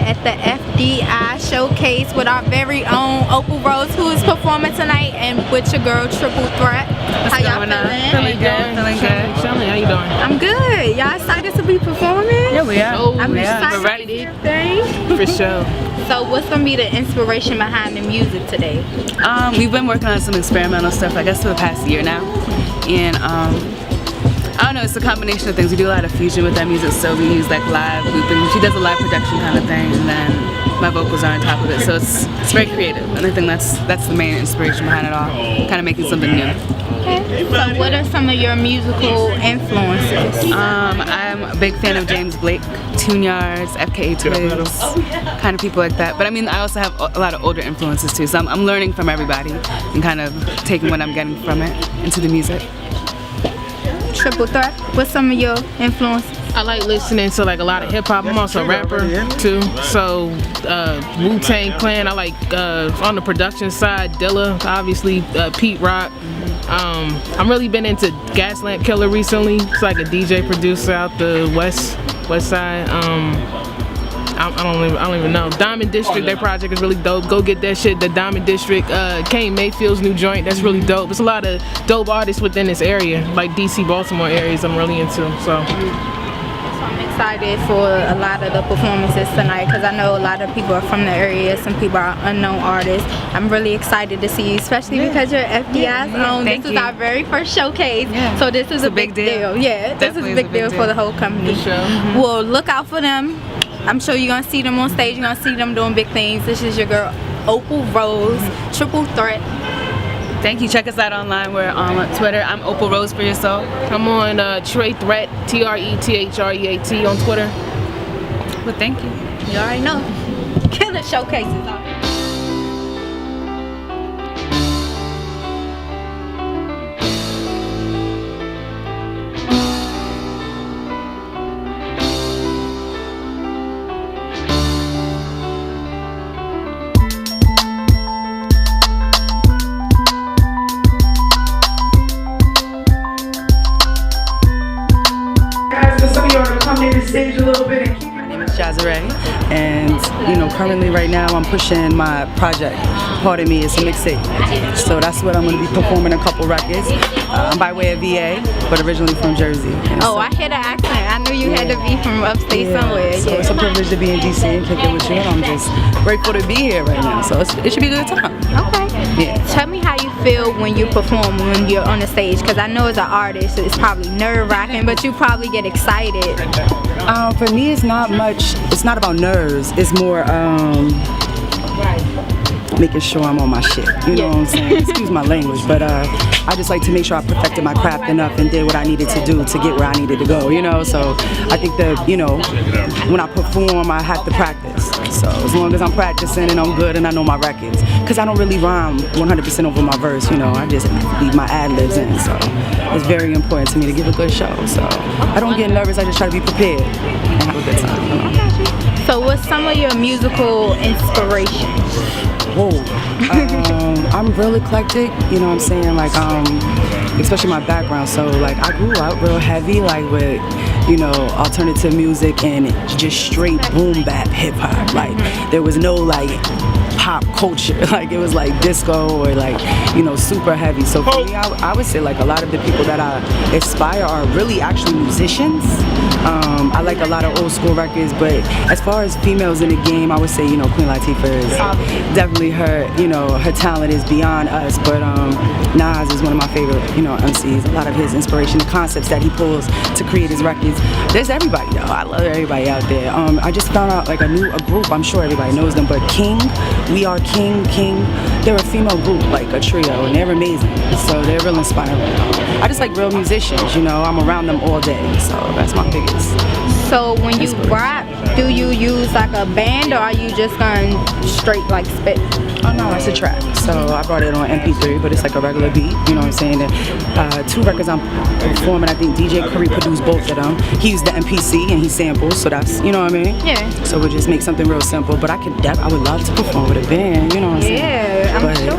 at the FDI showcase with our very own Opal Rose, who is performing tonight, and with your girl Triple Threat. How y'all feeling? Feeling good. How you doing? I'm good. Y'all excited to be performing? Yeah, we are. I'm excited. We're ready. For sure. So what's gonna be the inspiration behind the music today? We've been working on some experimental stuff, I guess, for the past year now, and I don't know, it's a combination of things. We do a lot of fusion with that music, so we use like live looping. She does a live production kind of thing, and then my vocals are on top of it, so it's very creative, and I think that's the main inspiration behind it all, kind of making something new. Okay. So what are some of your musical influences? I'm a big fan of James Blake, Tune Yards, FKA Twigs, kind of people like that. But I mean, I also have a lot of older influences too, so I'm learning from everybody and kind of taking what I'm getting from it into the music. Triple Threat, what's some of your influences? I like listening to like a lot of hip hop. I'm also a rapper too. So Wu-Tang Clan. I like on the production side, Dilla, obviously Pete Rock. I'm really been into Gaslamp Killer recently. It's like a DJ producer out the west side. I don't even know. Diamond District, their project is really dope. Go get that shit. The Diamond District, Kane Mayfield's new joint, that's really dope. There's a lot of dope artists within this area, like DC, Baltimore areas I'm really into. So I'm excited for a lot of the performances tonight because I know a lot of people are from the area, some people are unknown artists. I'm really excited to see you, especially because you're FDI's own. This is our very first showcase, so this is a big deal. Yeah, this is a big deal for the whole company. For sure. Well, look out for them. I'm sure you're gonna see them on stage, you're gonna see them doing big things. This is your girl, Opal Rose, Triple Threat. Thank you. Check us out online. We're on Twitter. I'm Opal Rose for your soul. I'm on Trey Threat, TRETHREAT on Twitter. Well, thank you. You already know. Killer showcases. Stage a little bit. My name is Jazzaray, and you know, currently right now I'm pushing my project. Pardon Me, it's a mixtape. So that's what I'm going to be performing a couple records. I'm by way of VA, but originally from Jersey. And oh, so, I hear the accent. I knew you had to be from upstate somewhere. So it's a privilege to be in DC and kick it with you. I'm just grateful to be here right now. So it should be a good time. Okay. Yeah. Tell me how you feel when you perform, when you're on the stage, because I know as an artist it's probably nerve-wracking, but you probably get excited. For me, it's not much. It's not about nerves. It's more making sure I'm on my shit. You know what I'm saying? Excuse my language, but I just like to make sure I perfected my craft enough and did what I needed to do to get where I needed to go. You know, so I think that, you know, when I perform, I have to practice. So as long as I'm practicing and I'm good and I know my records, because I don't really rhyme 100% over my verse. You know, I just leave my ad-libs in. So it's very important to me to give a good show. So I don't get nervous. I just try to be prepared and have a good time. You know? So what's some of your musical inspirations? Whoa. I'm real eclectic, you know what I'm saying, like especially my background, so like I grew up real heavy like with, you know, alternative music and just straight boom bap hip hop. Like there was no like pop culture, like it was like disco or like, you know, super heavy. So for me, I would say like a lot of the people that I aspire are really actually musicians. I like a lot of old school records, but as far as females in the game, I would say, you know, Queen Latifah is definitely her, you know, her talent is beyond us, but Nas is one of my favorite, you know, MCs. A lot of his inspiration, the concepts that he pulls to create his records. There's everybody though, I love everybody out there. I just found out like a group, I'm sure everybody knows them, but King, We Are King, they're a female group, like a trio, and they're amazing, so they're real inspiring. I just like real musicians, you know, I'm around them all day, so that's my biggest. So when you rap, do you use like a band or are you just going straight like spit? Oh no, it's a track. So I brought it on MP3, but it's like a regular beat, you know what I'm saying? And, 2 records I'm performing, I think DJ Curry produced both of them. He used the MPC and he samples, so that's, you know what I mean? Yeah. So we'll just make something real simple, but I would love to perform with a band, you know what I'm saying? Yeah, I'm sure.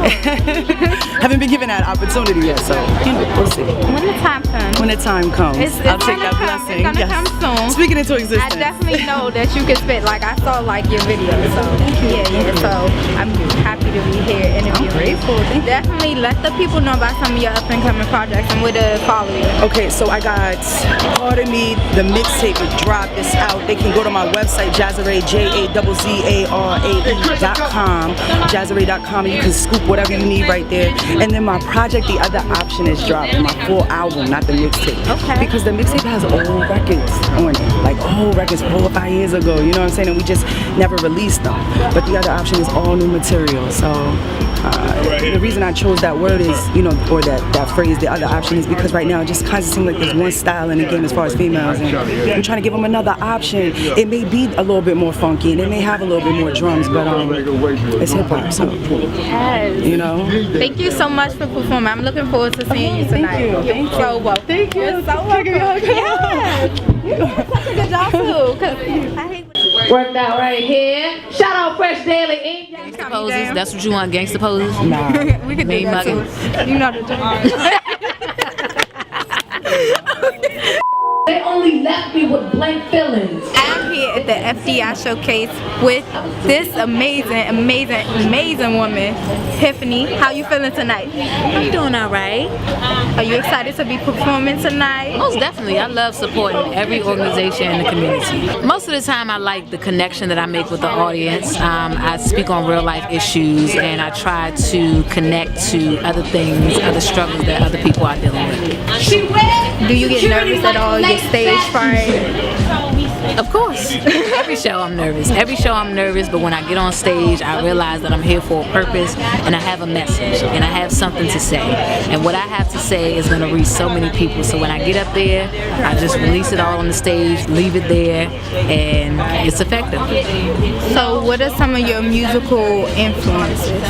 Haven't been given that opportunity yet, so you know, we'll see. When the time comes. When the time comes, I'll take that blessing. It's gonna come soon. Speaking into existence. I definitely know that you can spit. Like I saw like your video, so yeah. So I'm happy to be here interviewing. I'm grateful. Definitely let the people know about some of your up and coming projects and where to follow you. Okay, so I got Pardon Me, the mixtape dropped. It's out. They can go to my website, Jazzare, JAZZARAE.com, Jazzare.com, and you can scoop whatever you need right there. And then my project, The Other Option, is dropping, my full album, not the mixtape. Okay. Because the mixtape has old records on it, like old records 4 or 5 years ago, you know what I'm saying? And we just never released them. But The Other Option is all new material, so the reason I chose that word is, you know, or that phrase, the other option, is because right now it just kind of seems like there's one style in the game as far as females, and I'm trying to give them another option. It may be a little bit more funky, and it may have a little bit more drums, but it's hip hop, so Yes. you know. Thank you so much for performing. I'm looking forward to seeing you tonight. Thank you. You're so welcome. Thank you. You're so welcome. Yes. You did such a good job too. 'Cause I hate Worked out right here. Shout out Fresh Daily Inc. Gangsta Poses. That's what you want, gangster poses? Nah. we can do Mean that too. mugging. You know the drill. They only left me with blank feelings. I'm here at the FDI showcase with this amazing woman, Tiffany. How you feeling tonight? I'm doing all right. Are you excited to be performing tonight? Most definitely. I love supporting every organization in the community. Most of the time I like the connection that I make with the audience. I speak on real life issues and I try to connect to other things, other struggles that other people are dealing with. Do you get nervous at all? Your stage fright? Of course. Every show I'm nervous. Every show I'm nervous, but when I get on stage, I realize that I'm here for a purpose and I have a message and I have something to say. And what I have to say is going to reach so many people. So when I get up there, I just release it all on the stage, leave it there, and it's effective. So what are some of your musical influences?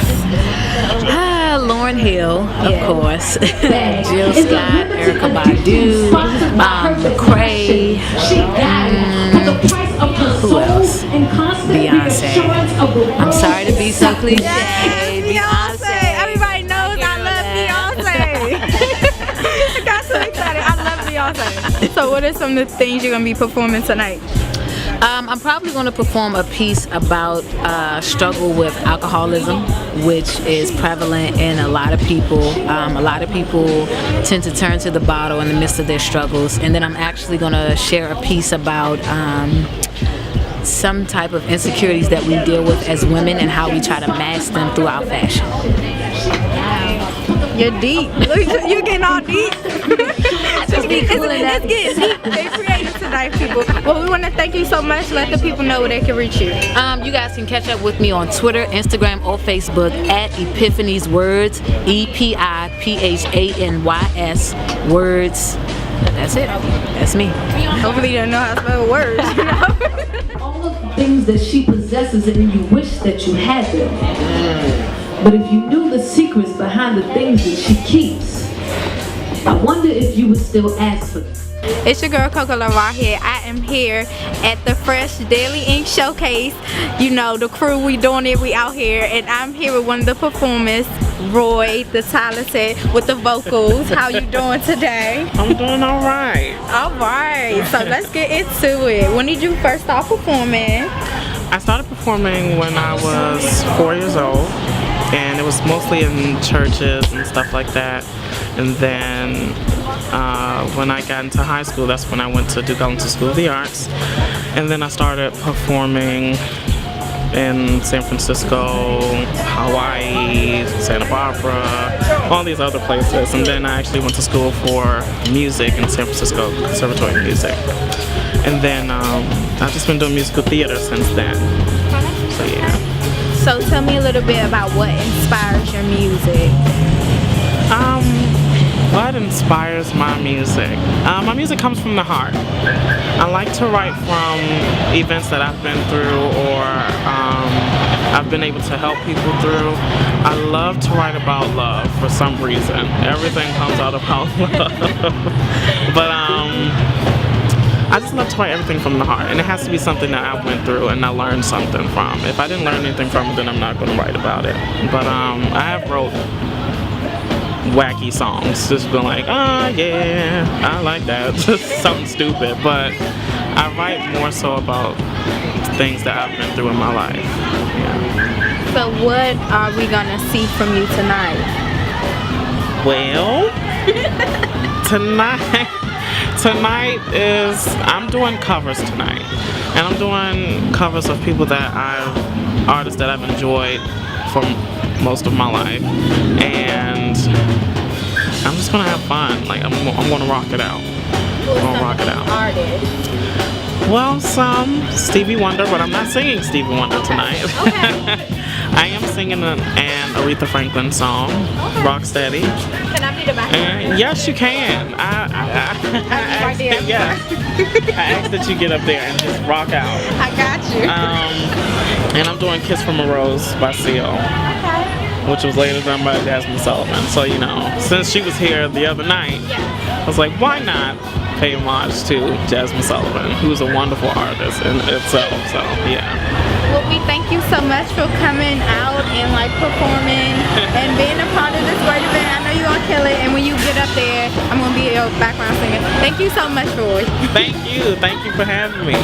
Lauren Hill, of course. Jill Scott, Erykah Badu, McCrae. Who else? Beyonce. I'm sorry to be so cliche. Beyonce. Everybody knows I love Beyonce. I got so excited. I love Beyonce. So what are some of the things you're going to be performing tonight? I'm probably going to perform a piece about struggle with alcoholism, which is prevalent in a lot of people. A lot of people tend to turn to the bottle in the midst of their struggles. And then I'm actually going to share a piece about some type of insecurities that we deal with as women and how we try to mask them through our fashion. You're deep. You're getting all deep. Just be cool in that. It's getting deep and creative tonight, people. Well, we want to thank you so much. Let the people know where they can reach you. You guys can catch up with me on Twitter, Instagram, or Facebook at Epiphany's Words, EPIPHANYS Words. That's it. That's me. Hopefully you don't know how to spell words. You know? All of the things that she possesses and you wish that you had them. But if you knew the secrets behind the things that she keeps, I wonder if you would still ask for them. It's your girl Coco LaRaw here. I am here at the Fresh Daily Inc. Showcase. You know, the crew, we doing it, we out here. And I'm here with one of the performers, Roy, the talented, with the vocals. How you doing today? I'm doing all right. All right, so let's get into it. When did you first start performing? I started performing when I was 4 years old, and it was mostly in churches and stuff like that. And then when I got into high school, that's when I went to Duke Ellington School of the Arts. And then I started performing in San Francisco, Hawaii, Santa Barbara, all these other places. And then I actually went to school for music in San Francisco, Conservatory of Music. And then I've just been doing musical theater since then. So yeah. So tell me a little bit about what inspires your music. What inspires my music? My music comes from the heart. I like to write from events that I've been through or I've been able to help people through. I love to write about love for some reason. Everything comes out about love. But I just love to write everything from the heart, and it has to be something that I went through and I learned something from. If I didn't learn anything from it, then I'm not going to write about it. But I have wrote wacky songs, just been like, oh yeah, I like that, just something stupid. But I write more so about things that I've been through in my life. Yeah. So what are we gonna see from you tonight? Well, tonight is, I'm doing covers tonight, and I'm doing covers of people that artists that I've enjoyed for most of my life, and I'm just gonna have fun. Like I'm gonna rock it out. Artists. Well, some Stevie Wonder, but I'm not singing Stevie Wonder tonight. Okay. I am singing an Aretha Franklin song, Rocksteady. Can I be the background? Yes, you can. I asked that you get up there and just rock out. I got you. And I'm doing Kiss from a Rose by Seal, which was later done by Jasmine Sullivan. So, you know, since she was here the other night, I was like, why not pay homage to Jasmine Sullivan, who's a wonderful artist in itself. So, yeah. Well, we thank you so much for coming out and like performing and being a part of this great event. I know you're gonna kill it, and when you get up there, I'm gonna be your background singer. Thank you so much, Roy. Thank you for having me.